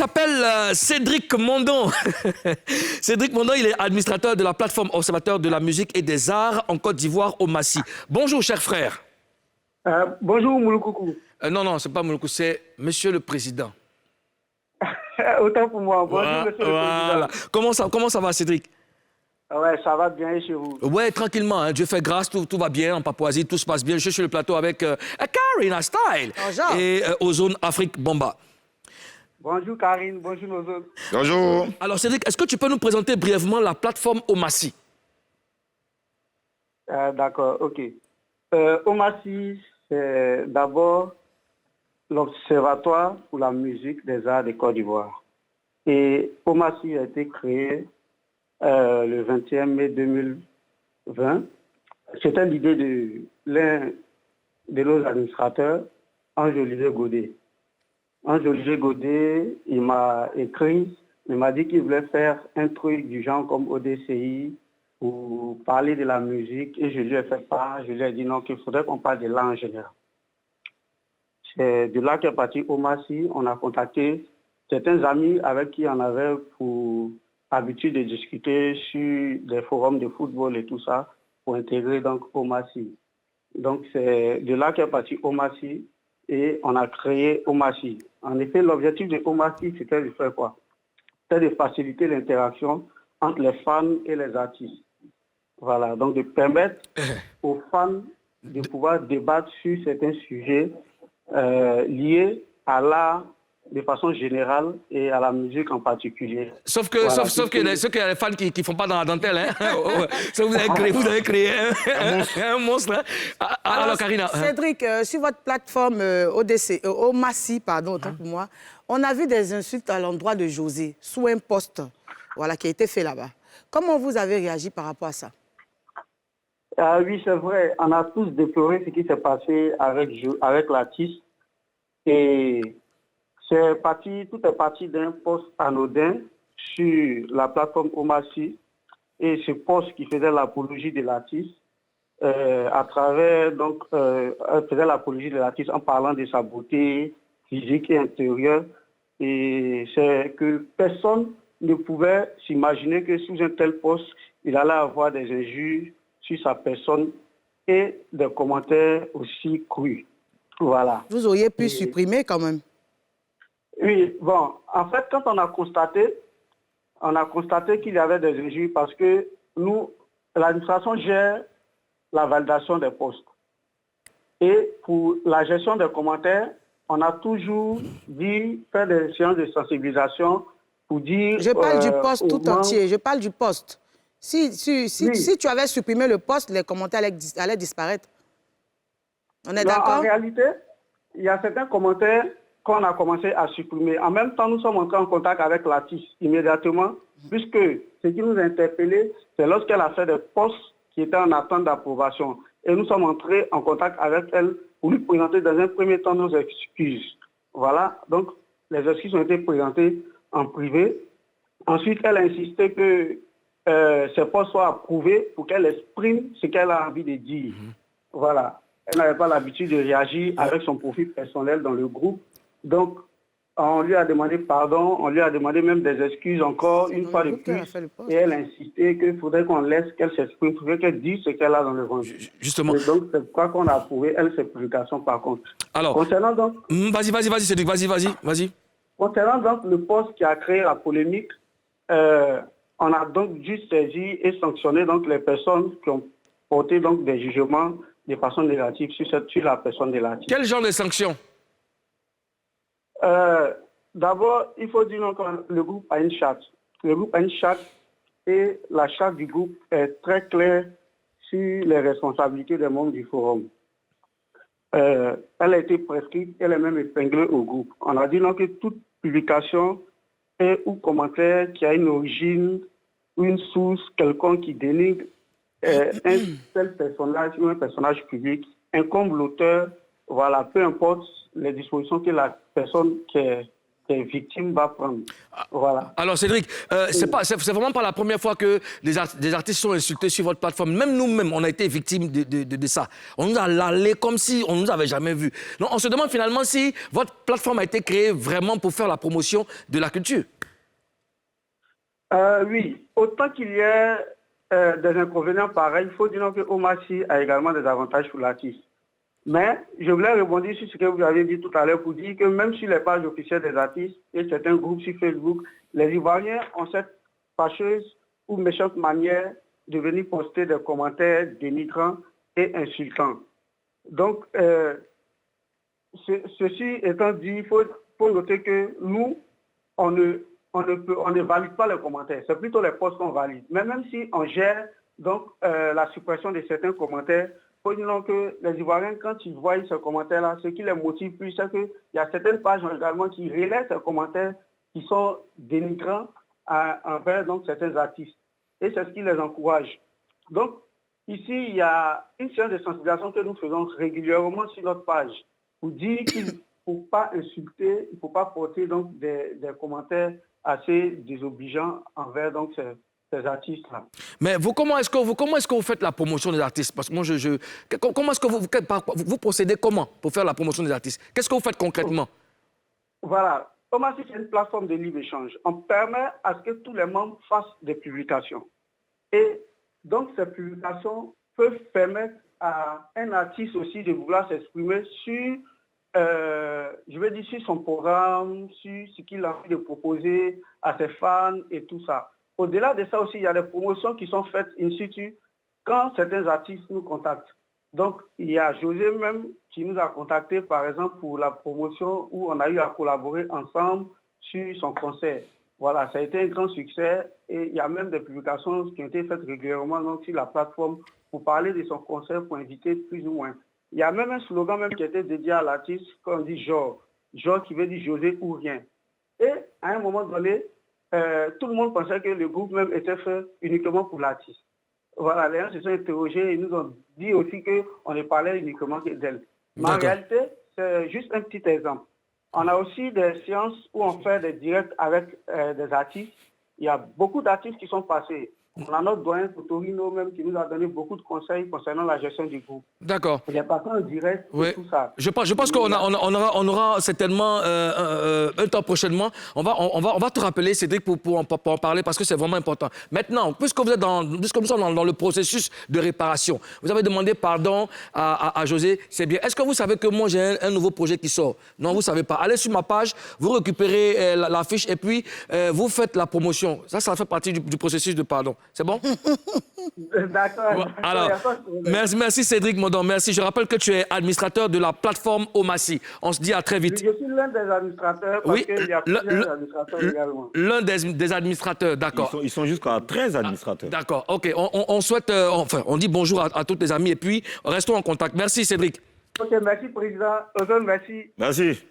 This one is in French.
Il s'appelle Cédric Mondon. Cédric Mondon, il est administrateur de la plateforme Observateur de la musique et des arts en Côte d'Ivoire, au Massi. Bonjour, cher frère. Bonjour, Mouloukoukou. Non, c'est pas Mouloukou, c'est Monsieur le Président. Autant pour moi. Bonjour, Monsieur le Président. Comment ça va, Cédric? Ouais, ça va bien chez vous. Ouais, tranquillement. Hein. Dieu fait grâce, tout va bien en Papouasie, tout se passe bien. Je suis sur le plateau avec Karine Style et Ozone Afrique Bomba. Bonjour, Karine. Bonjour, Ozone. Bonjour. Alors, Cédric, est-ce que tu peux nous présenter brièvement la plateforme Omassi? D'accord, OK. Omassi, c'est d'abord l'Observatoire pour la musique des arts de Côte d'Ivoire. Et Omassi a été créé le 21 mai 2020. C'était l'idée de l'un de nos administrateurs, Ange-Olivier Godet. Ange-Olivier Godet, il m'a écrit, il m'a dit qu'il voulait faire un truc du genre comme ODCI pour parler de la musique et je lui ai fait part, je lui ai dit non, qu'il faudrait qu'on parle de l'art en général. C'est de là qu'est parti Omassi. On a contacté certains amis avec qui on avait pour habitude de discuter sur des forums de football et tout ça pour intégrer donc Omassi. Donc c'est de là qu'est parti Omassi et on a créé Omassi. En effet, l'objectif de Omassi, c'était de faire quoi? C'était de faciliter l'interaction entre les fans et les artistes. Voilà, donc de permettre aux fans de pouvoir débattre sur certains sujets liés à l'art de façon générale et à la musique en particulier. Sauf que, voilà, sauf que y a les fans qui ne font pas dans la dentelle. Hein? Vous avez créé un monstre. Hein? Alors, Karina. Cédric, sur votre plateforme Omassi, autant pour moi, on a vu des insultes à l'endroit de José sous un post qui a été fait là-bas. Comment vous avez réagi par rapport à ça? Oui, c'est vrai. On a tous déploré ce qui s'est passé avec l'artiste. Et tout est parti d'un post anodin sur la plateforme Omassi. Et ce post qui faisait l'apologie de l'artiste, faisait l'apologie de l'artiste en parlant de sa beauté physique et intérieure. Et c'est que personne ne pouvait s'imaginer que sous un tel post, il allait avoir des injures sur sa personne et des commentaires aussi crus. Voilà. Vous auriez pu supprimer quand même. Oui, bon, en fait, quand on a constaté qu'il y avait des injures parce que nous, l'administration gère la validation des postes. Et pour la gestion des commentaires, on a toujours dit faire des séances de sensibilisation pour dire... Je parle du poste tout entier, je parle du poste. Si tu avais supprimé le poste, les commentaires allaient disparaître. On est d'accord? En réalité, il y a certains commentaires qu'on a commencé à supprimer. En même temps, nous sommes entrés en contact avec l'artiste immédiatement, puisque ce qui nous a interpellés, c'est lorsqu'elle a fait des posts qui étaient en attente d'approbation. Et nous sommes entrés en contact avec elle pour lui présenter dans un premier temps nos excuses. Voilà, donc les excuses ont été présentées en privé. Ensuite, elle a insisté que ces postes soient approuvés pour qu'elle exprime ce qu'elle a envie de dire. Voilà. Elle n'avait pas l'habitude de réagir avec son profil personnel dans le groupe. Donc, on lui a demandé pardon, on lui a demandé même des excuses encore une fois de plus. Et elle a insisté qu'il faudrait qu'on laisse qu'elle s'exprime, il faudrait qu'elle dise ce qu'elle a dans le ventre. Justement. Et donc, c'est pourquoi qu'on a approuvé, elle, ses publications par contre. Alors, concernant donc... Vas-y, Cédric, vas-y. Concernant donc le poste qui a créé la polémique, on a donc juste saisi et sanctionné donc les personnes qui ont porté donc des jugements de façon négative sur la personne de l'artiste. Quel genre de sanctions? D'abord, il faut dire que le groupe a une charte. Le groupe a une charte et la charte du groupe est très claire sur les responsabilités des membres du forum. Elle a été prescrite, elle est même épinglée au groupe. On a dit donc que toute publication ou commentaire qui a une origine ou une source quelconque qui dénigre un tel personnage ou un personnage public incombe l'auteur, voilà, peu importe les dispositions que la personne qui est des victimes va prendre. Voilà. Alors Cédric, c'est vraiment pas la première fois que des artistes sont insultés sur votre plateforme. Même nous-mêmes, on a été victimes de ça. On nous a lalé comme si on nous avait jamais vus. Donc on se demande finalement si votre plateforme a été créée vraiment pour faire la promotion de la culture. Oui, autant qu'il y ait des inconvénients pareils, il faut dire que Omassi a également des avantages pour l'artiste. Mais je voulais rebondir sur ce que vous avez dit tout à l'heure pour dire que même sur les pages officielles des artistes et certains groupes sur Facebook, les Ivoiriens ont cette fâcheuse ou méchante manière de venir poster des commentaires dénigrants et insultants. Donc, ceci étant dit, il faut noter que nous, on ne valide pas les commentaires. C'est plutôt les posts qu'on valide. Mais même si on gère donc, la suppression de certains commentaires, il faut dire que les Ivoiriens, quand ils voient ces commentaires-là, ce qui les motive plus, c'est qu'il y a certaines pages également qui relaient ces commentaires qui sont dénigrants envers donc, certains artistes. Et c'est ce qui les encourage. Donc, ici, il y a une séance de sensibilisation que nous faisons régulièrement sur notre page pour dire qu'il ne faut pas insulter, il ne faut pas porter donc, des commentaires assez désobligeants envers donc, ces artistes-là. Mais vous, comment est-ce que vous faites la promotion des artistes? Parce que moi, comment est-ce que vous procédez comment pour faire la promotion des artistes? Qu'est-ce que vous faites concrètement? Voilà. Omassi, c'est une plateforme de libre-échange. On permet à ce que tous les membres fassent des publications. Et donc, ces publications peuvent permettre à un artiste aussi de vouloir s'exprimer sur, je vais dire, sur son programme, sur ce qu'il a envie de proposer à ses fans et tout ça. Au-delà de ça aussi, il y a des promotions qui sont faites in situ quand certains artistes nous contactent. Donc, il y a José même qui nous a contactés, par exemple, pour la promotion où on a eu à collaborer ensemble sur son concert. Voilà, ça a été un grand succès et il y a même des publications qui ont été faites régulièrement donc, sur la plateforme pour parler de son concert, pour inviter plus ou moins. Il y a même un slogan même qui a été dédié à l'artiste, quand on dit genre qui veut dire José ou rien. Et à un moment donné, tout le monde pensait que le groupe même était fait uniquement pour l'artiste. Voilà, les gens se sont interrogés et nous ont dit aussi qu'on ne parlait uniquement d'elle. Mais en réalité, c'est juste un petit exemple. On a aussi des séances où on fait des directs avec des artistes. Il y a beaucoup d'artistes qui sont passés. On a notre doyen Totorino même qui nous a donné beaucoup de conseils concernant la gestion du groupe. D'accord. Il est passé en direct et tout ça. Je pense qu'on aura certainement un temps prochainement. On va te rappeler, Cédric, pour en parler parce que c'est vraiment important. Maintenant, puisque nous sommes dans le processus de réparation, vous avez demandé pardon à José, c'est bien. Est-ce que vous savez que moi, j'ai un nouveau projet qui sort? Non, vous ne savez pas. Allez sur ma page, vous récupérez l'affiche et puis vous faites la promotion. Ça fait partie du processus de pardon. C'est bon? D'accord. Alors, merci Cédric Mondon, merci. Je rappelle que tu es administrateur de la plateforme Omassi. On se dit à très vite. Je suis l'un des administrateurs parce qu'il y a plusieurs administrateurs également. L'un des administrateurs, d'accord. Ils sont jusqu'à 13 administrateurs. D'accord, ok. On souhaite, on dit bonjour à tous les amis et puis restons en contact. Merci Cédric. Ok, merci Président. Merci. Merci.